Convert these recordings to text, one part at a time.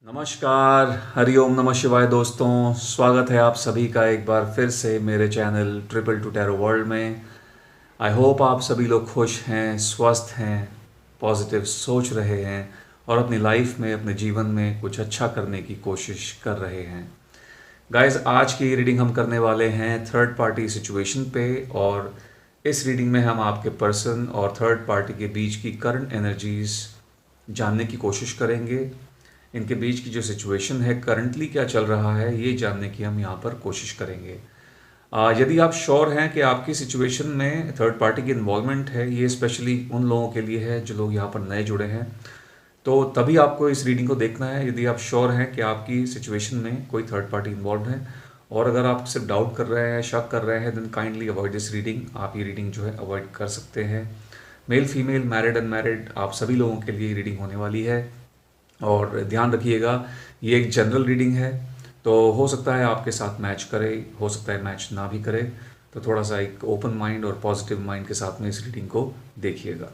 नमस्कार, हरिओम नमः शिवाय दोस्तों। स्वागत है आप सभी का एक बार फिर से मेरे channel triple two tarot world में। आई होप आप सभी लोग खुश हैं, स्वस्थ हैं, पॉजिटिव सोच रहे हैं और अपनी लाइफ में, अपने जीवन में कुछ अच्छा करने की कोशिश कर रहे हैं। गाइस, आज की रीडिंग हम करने वाले हैं थर्ड पार्टी सिचुएशन पे, और इस रीडिंग में हम आपके पर्सन और थर्ड पार्टी के बीच की करंट एनर्जीज जानने की कोशिश करेंगे। इनके बीच की जो सिचुएशन है, करंटली क्या चल रहा है, ये जानने की हम यहाँ पर कोशिश करेंगे। यदि आप श्योर हैं कि आपकी सिचुएशन में थर्ड पार्टी की इन्वॉल्वमेंट है, ये स्पेशली उन लोगों के लिए है जो लोग यहाँ पर नए जुड़े हैं, तो तभी आपको इस रीडिंग को देखना है। यदि आप श्योर हैं कि आपकी सिचुएशन में कोई थर्ड पार्टी इन्वॉल्व है, और अगर आप सिर्फ डाउट कर रहे हैं, शक कर रहे हैं, then kindly avoid this reading. आप ये रीडिंग जो है अवॉइड कर सकते हैं। मेल, फीमेल, मैरिड, अनमैरिड, आप सभी लोगों के लिए रीडिंग होने वाली है। और ध्यान रखिएगा, ये एक जनरल रीडिंग है, तो हो सकता है आपके साथ मैच करे, हो सकता है मैच ना भी करे। तो थोड़ा सा एक ओपन माइंड और पॉजिटिव माइंड के साथ में इस रीडिंग को देखिएगा।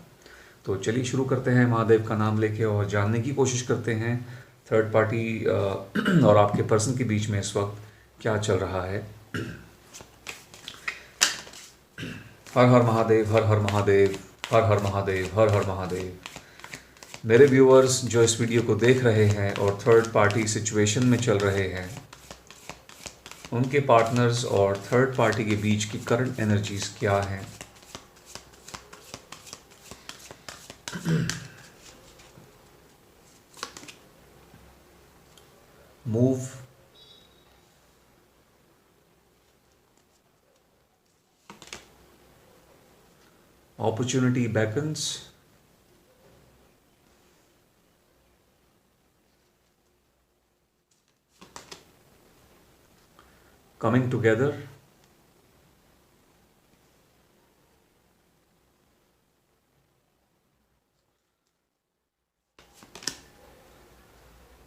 तो चलिए शुरू करते हैं महादेव का नाम लेके और जानने की कोशिश करते हैं थर्ड पार्टी और आपके पर्सन के बीच में इस वक्त क्या चल रहा है। हर हर महादेव, हर हर महादेव, हर हर महादेव, हर हर महादेव। मेरे व्यूअर्स जो इस वीडियो को देख रहे हैं और थर्ड पार्टी सिचुएशन में चल रहे हैं, उनके पार्टनर्स और थर्ड पार्टी के बीच की करंट एनर्जीज क्या हैं। Move, opportunity beckons, coming together,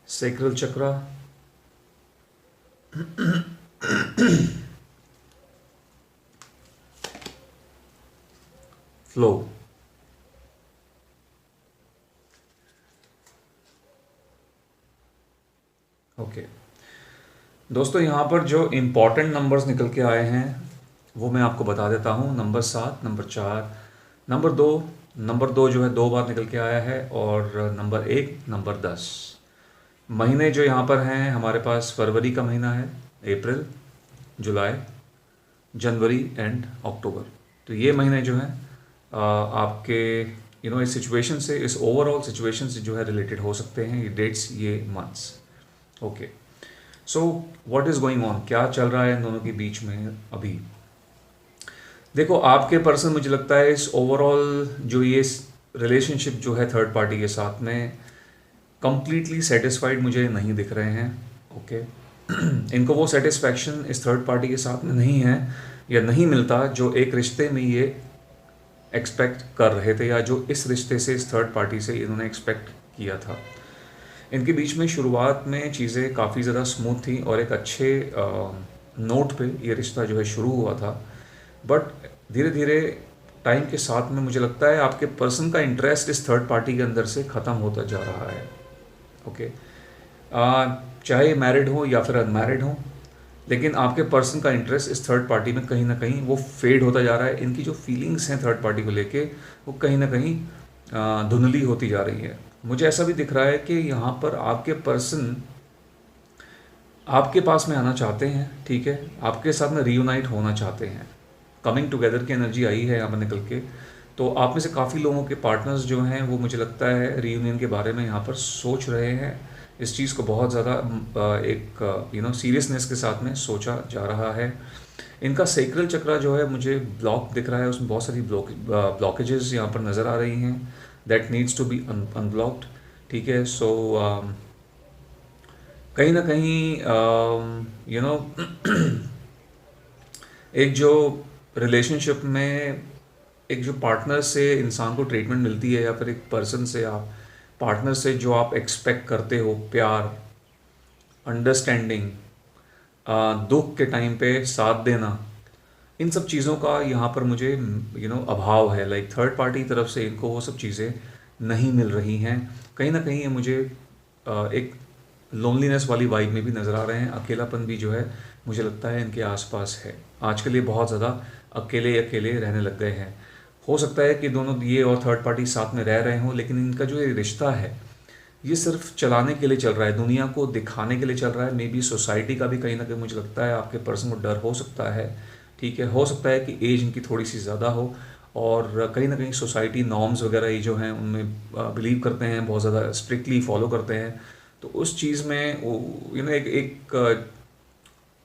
sacral chakra, flow। Okay दोस्तों, यहाँ पर जो इम्पॉर्टेंट नंबर्स निकल के आए हैं वो मैं आपको बता देता हूँ। नंबर 7, नंबर 4, नंबर दो जो है 2 बार निकल के आया है, और नंबर 1, नंबर 10। महीने जो यहाँ पर हैं हमारे पास, फरवरी का महीना है, अप्रैल, जुलाई, जनवरी एंड अक्टूबर। तो ये महीने जो हैं आपके इस सिचुएशन से, इस ओवरऑल सिचुएशन से जो है रिलेटेड हो सकते हैं। ये डेट्स, ये months. Okay, so what is going on, क्या चल रहा है इन दोनों के बीच में अभी। देखो, आपके पर्सन, मुझे लगता है इस ओवरऑल जो ये रिलेशनशिप जो है थर्ड पार्टी के साथ में, कंप्लीटली सेटिस्फाइड मुझे नहीं दिख रहे हैं। ओके इनको वो सेटिस्फैक्शन इस थर्ड पार्टी के साथ में नहीं है, या नहीं मिलता जो एक रिश्ते में ये एक्सपेक्ट कर रहे थे, या जो इस रिश्ते से, इस थर्ड पार्टी से इन्होंने एक्सपेक्ट किया था। इनके बीच में शुरुआत में चीज़ें काफ़ी ज़्यादा स्मूथ थी और एक अच्छे नोट पे ये रिश्ता जो है शुरू हुआ था। बट धीरे धीरे टाइम के साथ में मुझे लगता है आपके पर्सन का इंटरेस्ट इस थर्ड पार्टी के अंदर से ख़त्म होता जा रहा है। ओके चाहे मैरिड हो या फिर अनमैरिड हो, लेकिन आपके पर्सन का इंटरेस्ट इस थर्ड पार्टी में कहीं ना कहीं वो फेड होता जा रहा है। इनकी जो फीलिंग्स हैं थर्ड पार्टी को लेके, वो कहीं ना कहीं धुंधली होती जा रही है। मुझे ऐसा भी दिख रहा है कि यहाँ पर आपके पर्सन आपके पास में आना चाहते हैं, ठीक है, आपके साथ में रीयूनाइट होना चाहते हैं। कमिंग टुगेदर की एनर्जी आई है यहाँ पर निकल के। तो आप में से काफ़ी लोगों के पार्टनर्स जो हैं वो, मुझे लगता है, रीयूनियन के बारे में यहाँ पर सोच रहे हैं। इस चीज़ को बहुत ज़्यादा एक सीरियसनेस के साथ में सोचा जा रहा है। इनका सेक्रल चक्रा जो है मुझे ब्लॉक दिख रहा है, उसमें बहुत सारी ब्लॉकेजेस यहाँ पर नज़र आ रही हैं, that needs to be unblocked. ठीक है, सो कहीं ना कहीं एक जो रिलेशनशिप में एक जो पार्टनर से इंसान को ट्रीटमेंट मिलती है, या फिर एक पर्सन से, आप पार्टनर से जो आप एक्सपेक्ट करते हो, प्यार, अंडरस्टैंडिंग, दुख के टाइम पे साथ देना, इन सब चीज़ों का यहाँ पर मुझे अभाव है। लाइक थर्ड पार्टी की तरफ से इनको वो सब चीज़ें नहीं मिल रही हैं। कहीं ना कहीं ये मुझे एक लोनलीनेस वाली वाइब में भी नज़र आ रहे हैं, अकेलापन भी जो है मुझे लगता है इनके आसपास है। आजकल ये बहुत ज़्यादा अकेले अकेले रहने लग गए हैं। हो सकता है कि दोनों ये और थर्ड पार्टी साथ में रह रहे हों, लेकिन इनका जो ये रिश्ता है ये सिर्फ चलाने के लिए चल रहा है, दुनिया को दिखाने के लिए चल रहा है। मे बी सोसाइटी का भी कहीं ना कहीं मुझे लगता है आपके पर्सन को डर हो सकता है, ठीक है। हो सकता है कि एज इनकी थोड़ी सी ज़्यादा हो और कहीं ना कहीं सोसाइटी नॉर्म्स वगैरह ये जो हैं उनमें बिलीव करते हैं, बहुत ज़्यादा स्ट्रिक्टली फॉलो करते हैं। तो उस चीज़ में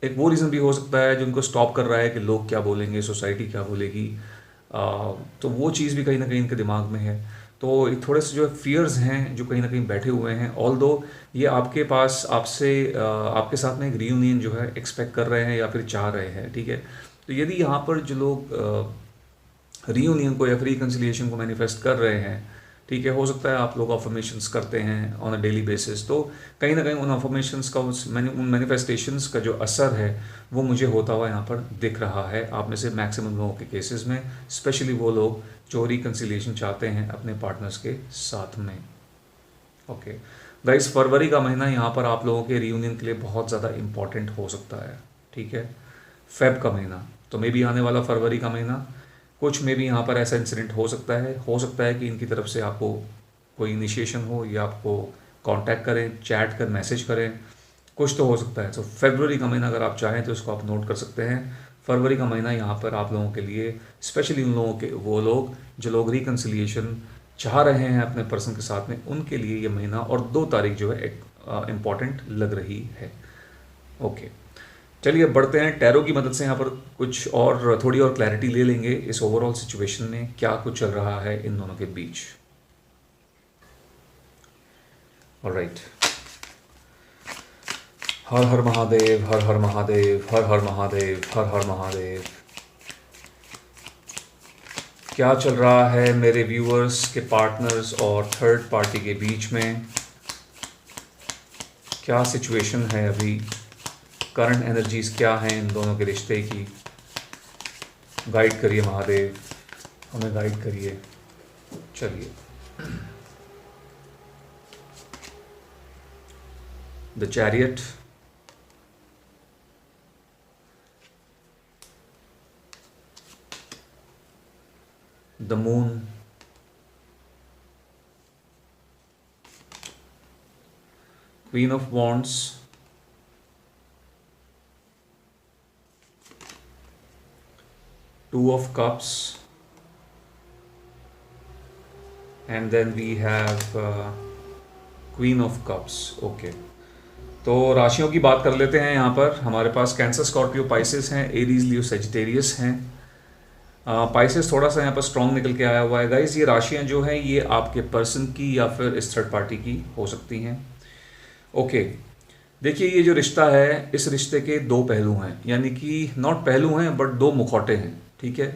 एक वो रीज़न भी हो सकता है जो उनको स्टॉप कर रहा है कि लोग क्या बोलेंगे, सोसाइटी क्या बोलेगी। तो वो चीज़ भी कहीं ना कहीं इनके दिमाग में है। तो थोड़े से जो फियर्स हैं जो कहीं ना कहीं बैठे हुए हैं, ऑल्दो ये आपके पास आपके साथ में एक रीयूनियन जो है एक्सपेक्ट कर रहे हैं या फिर चाह रहे हैं, ठीक है। तो यदि यहाँ पर जो लोग रीयूनियन को या फिर रिकन्सिलिएशन को मैनिफेस्ट कर रहे हैं, ठीक है, हो सकता है आप लोग अफर्मेशंस करते हैं ऑन अ डेली बेसिस, तो कहीं ना कहीं उन अफर्मेशंस का उन मैनिफेस्टेशंस का जो असर है वो मुझे होता हुआ यहाँ पर दिख रहा है आप में से मैक्सिमम लोगों के केसेस में, स्पेशली वो लोग जो रिकन्सिलिएशन चाहते हैं अपने पार्टनर्स के साथ में। ओके गाइस, फरवरी का महीना यहाँ पर आप लोगों के रीयूनियन के लिए बहुत ज़्यादा इंपॉर्टेंट हो सकता है, ठीक है। फेब का महीना तो मे भी आने वाला फरवरी का महीना कुछ में भी यहाँ पर ऐसा इंसिडेंट हो सकता है कि इनकी तरफ से आपको कोई इनिशिएशन हो या आपको कांटेक्ट करें, चैट कर, मैसेज करें, कुछ तो हो सकता है। तो फरवरी का महीना अगर आप चाहें तो इसको आप नोट कर सकते हैं। फरवरी का महीना यहाँ पर आप लोगों के लिए, स्पेशली उन लोगों के, वो लोग जो लोग रिकन्सिलिएशन चाह रहे हैं अपने पर्सन के साथ में, उनके लिए ये महीना और 2 तारीख जो है एक इम्पॉर्टेंट लग रही है। ओके, चलिए बढ़ते हैं। टैरो की मदद से यहाँ पर कुछ और थोड़ी और क्लैरिटी ले लेंगे इस ओवरऑल सिचुएशन में क्या कुछ चल रहा है इन दोनों के बीच। ऑलराइट, हर हर महादेव, हर हर महादेव, हर हर महादेव, हर हर महादेव। क्या चल रहा है मेरे व्यूअर्स के पार्टनर्स और थर्ड पार्टी के बीच में? क्या सिचुएशन है अभी? करंट एनर्जीज क्या हैं इन दोनों के रिश्ते की? गाइड करिए महादेव, हमें गाइड करिए। चलिए, the chariot, the moon, queen of wands, Two of Cups, and then we have Queen of Cups. Okay, तो राशियों की बात कर लेते हैं। यहाँ पर हमारे पास कैंसर, स्कॉर्पियो, पाइसेस हैं, एरीज, लियो, सेजिटेरियस हैं। पाइसेस थोड़ा सा यहाँ पर स्ट्रॉन्ग निकल के आया हुआ है गाइज। ये राशियाँ जो हैं ये आपके पर्सन की या फिर इस थर्ड पार्टी की हो सकती हैं। ओके, देखिए ये जो रिश्ता है, इस रिश्ते के 2 पहलू हैं, यानी कि नॉट पहलू हैं बट 2 मुखौटे हैं, ठीक है।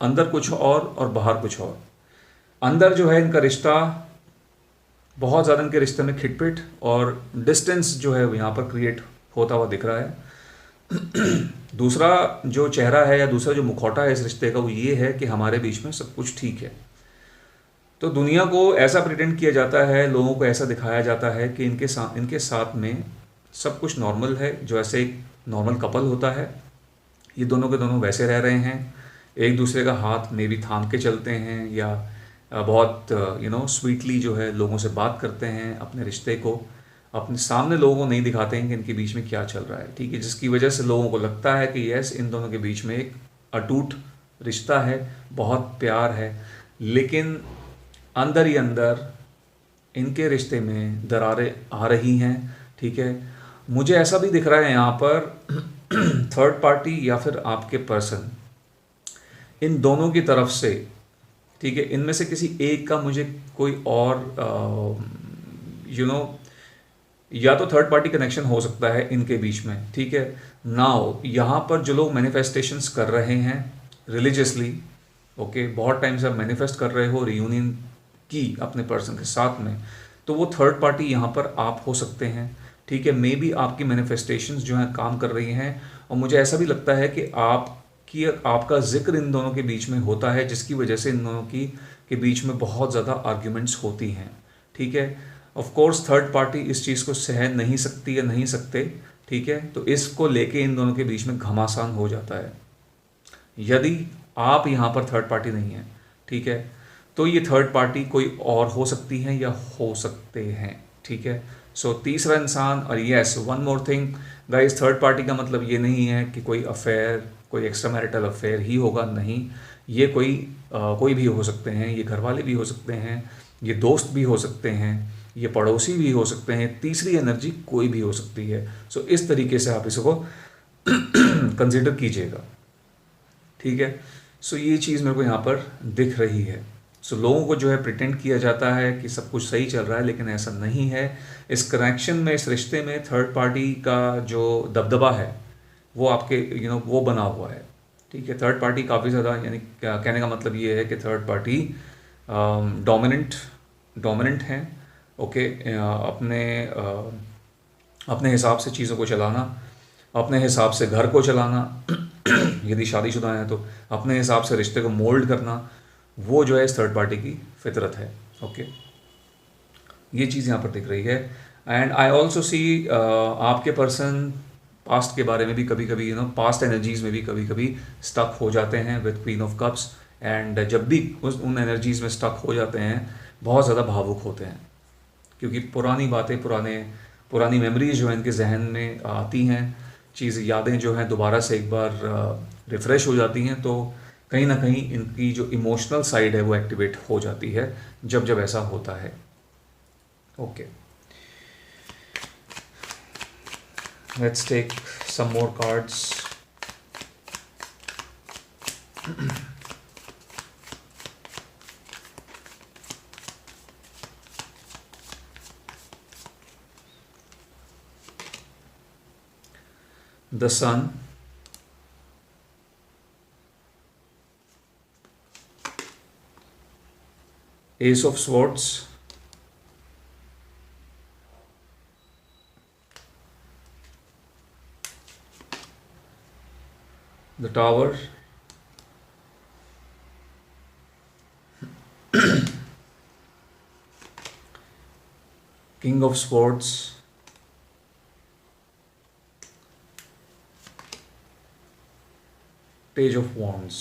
अंदर कुछ और बाहर कुछ और। अंदर जो है इनका रिश्ता बहुत ज़्यादा, इनके रिश्ते में खिटपिट और डिस्टेंस जो है यहाँ पर क्रिएट होता हुआ दिख रहा है। दूसरा जो चेहरा है या दूसरा जो मुखौटा है इस रिश्ते का, वो ये है कि हमारे बीच में सब कुछ ठीक है। तो दुनिया को ऐसा प्रिटेंड किया जाता है, लोगों को ऐसा दिखाया जाता है कि इनके साथ में सब कुछ नॉर्मल है। जो ऐसे एक नॉर्मल कपल होता है, ये दोनों के दोनों वैसे रह रहे हैं, एक दूसरे का हाथ में भी थाम के चलते हैं या बहुत स्वीटली जो है लोगों से बात करते हैं, अपने रिश्ते को अपने सामने लोगों को नहीं दिखाते हैं कि इनके बीच में क्या चल रहा है, ठीक है। जिसकी वजह से लोगों को लगता है कि यस, इन दोनों के बीच में एक अटूट रिश्ता है, बहुत प्यार है, लेकिन अंदर ही अंदर इनके रिश्ते में दरारें आ रही हैं, ठीक है। मुझे ऐसा भी दिख रहा है यहाँ पर थर्ड पार्टी या फिर आपके पर्सन, इन दोनों की तरफ से, ठीक है, इनमें से किसी एक का मुझे कोई और या तो थर्ड पार्टी कनेक्शन हो सकता है इनके बीच में, ठीक है। नाउ यहाँ पर जो लोग मैनिफेस्टेशंस कर रहे हैं रिलीजियसली, ओके, बहुत टाइम से आप मैनिफेस्ट कर रहे हो रियूनियन की अपने पर्सन के साथ में, तो वो थर्ड पार्टी यहाँ पर आप हो सकते हैं, ठीक है। मे बी आपकी मैनिफेस्टेशंस जो हैं काम कर रही हैं, और मुझे ऐसा भी लगता है कि आपका जिक्र इन दोनों के बीच में होता है, जिसकी वजह से इन दोनों के बीच में बहुत ज़्यादा आर्ग्यूमेंट्स होती हैं, ठीक है। ऑफ कोर्स थर्ड पार्टी इस चीज़ को सह नहीं सकती या नहीं सकते, ठीक है, तो इसको लेके इन दोनों के बीच में घमासान हो जाता है। यदि आप यहाँ पर थर्ड पार्टी नहीं है, ठीक है, तो ये थर्ड पार्टी कोई और हो सकती है या हो सकते हैं, ठीक है। सो तीसरा इंसान, और yes one more thing guys, third party का मतलब ये नहीं है कि कोई अफेयर, कोई एक्स्ट्रा मैरिटल अफेयर ही होगा, नहीं। ये कोई भी हो सकते हैं, ये घर वाले भी हो सकते हैं, ये दोस्त भी हो सकते हैं, ये पड़ोसी भी हो सकते हैं, तीसरी एनर्जी कोई भी हो सकती है। सो इस तरीके से आप इसको कंसिडर कीजिएगा, ठीक है। सो ये चीज़ मेरे को यहाँ पर दिख रही है। सो लोगों को जो है प्रिटेंड किया जाता है कि सब कुछ सही चल रहा है, लेकिन ऐसा नहीं है। इस कनेक्शन में, इस रिश्ते में थर्ड पार्टी का जो दबदबा है वो आपके वो बना हुआ है, ठीक है। थर्ड पार्टी काफ़ी ज़्यादा, यानी कहने का मतलब ये है कि थर्ड पार्टी डोमिनेंट हैं, ओके। अपने हिसाब से चीज़ों को चलाना, अपने हिसाब से घर को चलाना यदि शादीशुदा हैं तो अपने हिसाब से रिश्ते को मोल्ड करना, वो जो है इस थर्ड पार्टी की फितरत है, ओके। ये चीज़ यहाँ पर दिख रही है। एंड आई ऑल्सो सी आपके पर्सन पास्ट के बारे में भी कभी कभी पास्ट एनर्जीज़ में भी कभी कभी स्टक हो जाते हैं with queen of cups. And जब भी उन एनर्जीज़ में स्टक हो जाते हैं बहुत ज़्यादा भावुक होते हैं, क्योंकि पुरानी बातें, पुरानी मेमोरीज जो हैं इनके जहन में आती हैं, चीज़ यादें जो हैं दोबारा से एक बार रिफ़्रेश हो जाती हैं, तो कहीं ना कहीं इनकी जो इमोशनल साइड है वो एक्टिवेट हो जाती है जब जब ऐसा होता है, okay. Let's take some more cards. The Sun, Ace of Swords, the Tower, King of Swords, Page of Wands।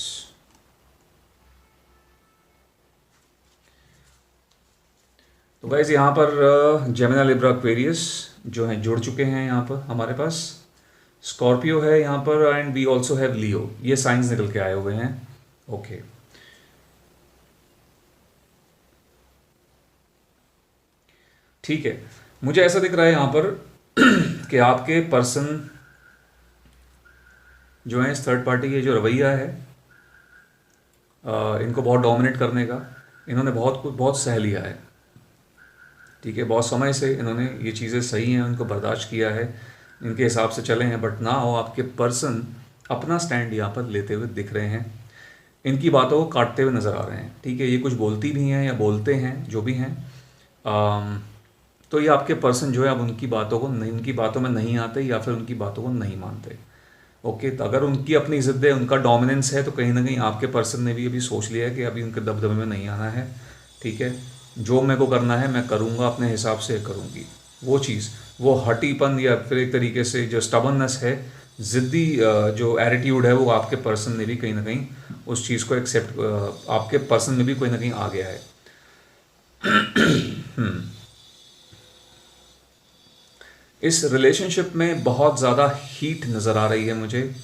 तो गाइस यहाँ पर जेमिनी, लिब्रा, एक्वेरियस जो हैं जुड़ चुके हैं यहाँ पर हमारे पास। स्कॉर्पियो है यहाँ पर, एंड वी ऑल्सो हैव लियो। ये साइंस निकल के आए हुए हैं, ओके। ठीक है, मुझे ऐसा दिख रहा है यहाँ पर कि आपके पर्सन जो है इस थर्ड पार्टी के जो रवैया है इनको बहुत डोमिनेट करने का, इन्होंने बहुत सह लिया है, ठीक है। बहुत समय से इन्होंने ये चीज़ें सही हैं उनको बर्दाश्त किया है, इनके हिसाब से चले हैं, बट ना हो आपके पर्सन अपना स्टैंड यहाँ पर लेते हुए दिख रहे हैं, इनकी बातों को काटते हुए नज़र आ रहे हैं, ठीक है। ये कुछ बोलती भी हैं या बोलते हैं, जो भी हैं, तो ये आपके पर्सन जो है अब उनकी बातों में नहीं आते या फिर उनकी बातों को नहीं मानते, ओके। तो अगर उनकी अपनी ज़िद है, उनका डोमिनेंस है, तो कहीं ना कहीं आपके पर्सन ने भी अभी सोच लिया है कि अभी उनके दबदबे में नहीं आना है, ठीक है। जो मेरे को करना है मैं करूँगा, अपने हिसाब से करूँगी। वो चीज़, वो हटीपन या फिर एक तरीके से जो स्टबननेस है, ज़िद्दी जो एटीट्यूड है, वो आपके पर्सन ने भी कहीं ना कहीं उस चीज़ को एक्सेप्ट, आपके पर्सन में भी कोई ना कहीं आ गया है। इस रिलेशनशिप में बहुत ज़्यादा हीट नज़र आ रही है मुझे,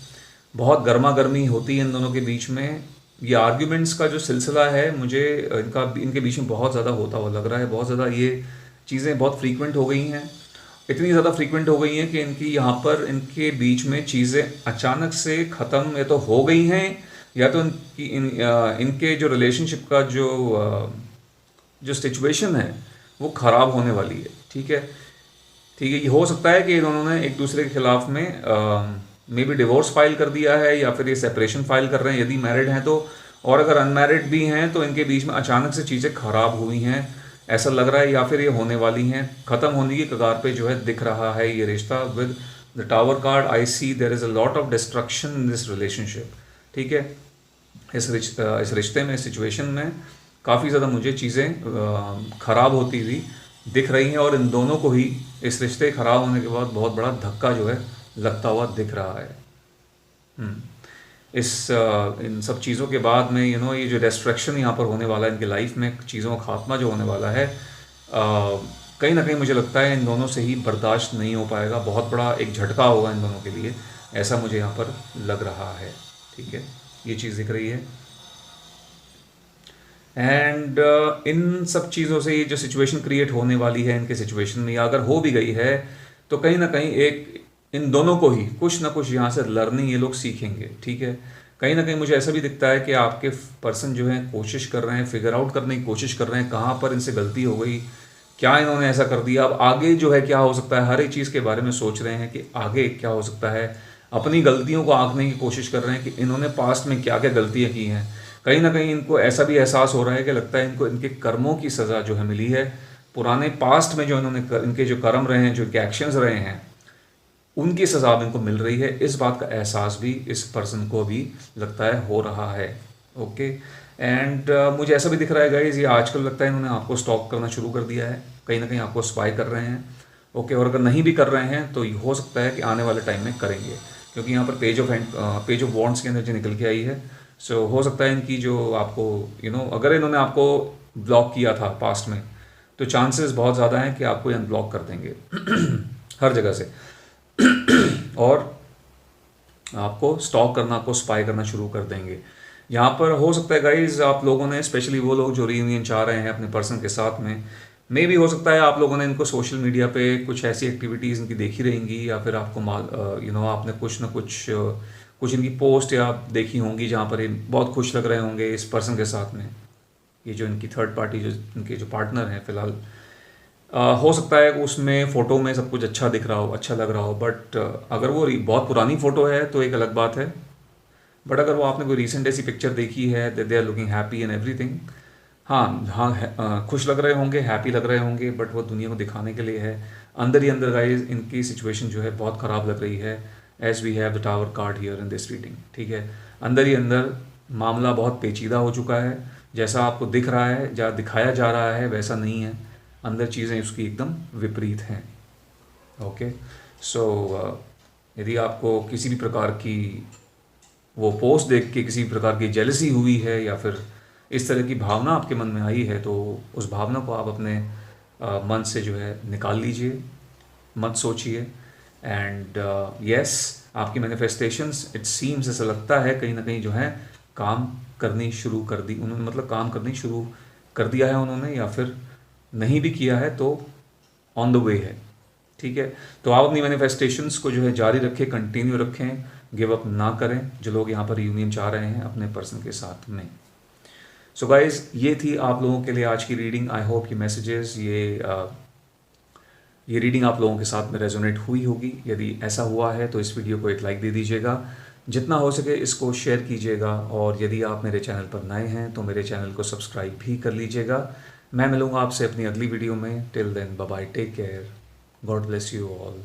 बहुत गर्मा गर्मी होती है इन दोनों के बीच में। ये आर्ग्यूमेंट्स का जो सिलसिला है मुझे इनके बीच में बहुत ज़्यादा होता हुआ लग रहा है। बहुत ज़्यादा ये चीज़ें बहुत फ्रीक्वेंट हो गई हैं, इतनी ज़्यादा फ्रीक्वेंट हो गई हैं कि इनके बीच में चीज़ें अचानक से ख़त्म या तो हो गई हैं, या तो इनके जो रिलेशनशिप का जो सिचुएशन है वो ख़राब होने वाली है, ठीक है। ठीक है, ये हो सकता है कि इन्होंने एक दूसरे के खिलाफ में मे बी डिवोर्स फाइल कर दिया है, या फिर ये सेपरेशन फाइल कर रहे हैं यदि मैरिड हैं तो, और अगर अनमैरिड भी हैं तो इनके बीच में अचानक से चीज़ें खराब हुई हैं ऐसा लग रहा है, या फिर ये होने वाली हैं, ख़त्म होने की कगार पे जो है दिख रहा है ये रिश्ता। With the tower card I see there is a lot of destruction in this relationship, ठीक है। इस रिश्ते में, इस सिचुएशन में काफ़ी ज़्यादा मुझे चीज़ें ख़राब होती हुई दिख रही हैं और इन दोनों को ही इस रिश्ते खराब होने के बाद बहुत बड़ा धक्का जो है लगता हुआ दिख रहा है। हम्म, इन सब चीज़ों के बाद में ये जो डिस्ट्रैक्शन यहाँ पर होने वाला है इनकी लाइफ में, चीज़ों का खात्मा जो होने वाला है, कहीं ना कहीं मुझे लगता है इन दोनों से ही बर्दाश्त नहीं हो पाएगा, बहुत बड़ा एक झटका होगा इन दोनों के लिए, ऐसा मुझे यहाँ पर लग रहा है। ठीक है, ये चीज़ दिख रही है। एंड इन सब चीज़ों से ये जो सिचुएशन क्रिएट होने वाली है इनके सिचुएशन में, या अगर हो भी गई है, तो कहीं ना कहीं एक इन दोनों को ही कुछ ना कुछ यहाँ से लर्निंग ये लोग सीखेंगे। ठीक है, कहीं ना कहीं मुझे ऐसा भी दिखता है कि आपके पर्सन जो है कोशिश कर रहे हैं, फिगर आउट करने की कोशिश कर रहे हैं कहाँ पर इनसे गलती हो गई, क्या इन्होंने ऐसा कर दिया, अब आगे जो है क्या हो सकता है, हर एक चीज़ के बारे में सोच रहे हैं कि आगे क्या हो सकता है, अपनी गलतियों को आंकने की कोशिश कर रहे हैं कि इन्होंने पास्ट में क्या क्या गलतियाँ की हैं। कहीं ना कहीं इनको ऐसा भी एहसास हो रहा है कि लगता है इनको इनके कर्मों की सज़ा जो है मिली है, पुराने पास्ट में जो इनके जो कर्म रहे हैं, जो इनके एक्शंस रहे हैं, उनकी सज़ा अब इनको मिल रही है। इस बात का एहसास भी इस पर्सन को भी लगता है हो रहा है। ओके, एंड मुझे ऐसा भी दिख रहा है गाइज, ये आजकल लगता है इन्होंने आपको स्टॉक करना शुरू कर दिया है, कहीं ना कहीं आपको स्पाई कर रहे हैं। ओके, और अगर नहीं भी कर रहे हैं तो हो सकता है कि आने वाले टाइम में करेंगे, क्योंकि यहाँ पर पेज ऑफ वॉन्ड्स की एनर्जी निकल के आई है। सो हो सकता है इनकी जो आपको अगर इन्होंने आपको ब्लॉक किया था पास्ट में, तो चांसेस बहुत ज़्यादा हैं कि आपको ये अनब्लॉक कर देंगे हर जगह से, और आपको स्टॉक करना, आपको स्पाई करना शुरू कर देंगे। यहाँ पर हो सकता है गाइज आप लोगों ने, स्पेशली वो लोग जो रीयूनियन चाह रहे हैं अपने पर्सन के साथ में, मे भी हो सकता है आप लोगों ने इनको सोशल मीडिया पे कुछ ऐसी एक्टिविटीज़ इनकी देखी रहेंगी, या फिर आपको आपने कुछ ना कुछ इनकी पोस्ट या देखी होंगी जहाँ पर ये बहुत खुश लग रहे होंगे इस पर्सन के साथ में, ये जो इनकी थर्ड पार्टी, जो इनके जो पार्टनर हैं फ़िलहाल। हो सकता है कि उसमें फ़ोटो में सब कुछ अच्छा दिख रहा हो, अच्छा लग रहा हो, बट अगर वो बहुत पुरानी फ़ोटो है तो एक अलग बात है। बट अगर वो आपने कोई रीसेंट ऐसी पिक्चर देखी है, they are looking happy and everything, हाँ हाँ खुश लग रहे होंगे, हैप्पी लग रहे होंगे, बट वो दुनिया को दिखाने के लिए है। अंदर ही अंदर गाइस इनकी सिचुएशन जो है बहुत ख़राब लग रही है, as we have the tower card here in this reading. ठीक है, अंदर ही अंदर मामला बहुत पेचीदा हो चुका है, जैसा आपको दिख रहा है, जहाँ दिखाया जा रहा है वैसा नहीं है, अंदर चीज़ें उसकी एकदम विपरीत हैं। ओके, सो यदि आपको किसी भी प्रकार की वो पोस्ट देख के किसी प्रकार की जेलसी हुई है, या फिर इस तरह की भावना आपके मन में आई है, तो उस भावना को आप अपने मन से जो है निकाल लीजिए, मत सोचिए। एंड यस, आपकी मैनिफेस्टेशंस इट सीम्स, ऐसा लगता है कहीं ना कहीं जो है काम करनी शुरू कर दी उन्होंने, मतलब काम करनी शुरू कर दिया है उन्होंने, या फिर नहीं भी किया है तो ऑन द वे है। ठीक है, तो आप अपनी मैनिफेस्टेशंस को जो है जारी रखें, कंटिन्यू रखें, गिव अप ना करें, जो लोग यहाँ पर यूनियन चाह रहे हैं अपने पर्सन के साथ में। सो गाइज, ये थी आप लोगों के लिए आज की रीडिंग। आई होप ये मैसेजेस, ये रीडिंग आप लोगों के साथ में रेजोनेट हुई होगी। यदि ऐसा हुआ है तो इस वीडियो को एक लाइक दे दीजिएगा, जितना हो सके इसको शेयर कीजिएगा, और यदि आप मेरे चैनल पर नए हैं तो मेरे चैनल को सब्सक्राइब भी कर लीजिएगा। मैं मिलूँगा आपसे अपनी अगली वीडियो में। Till then bye bye, take care, God bless you all.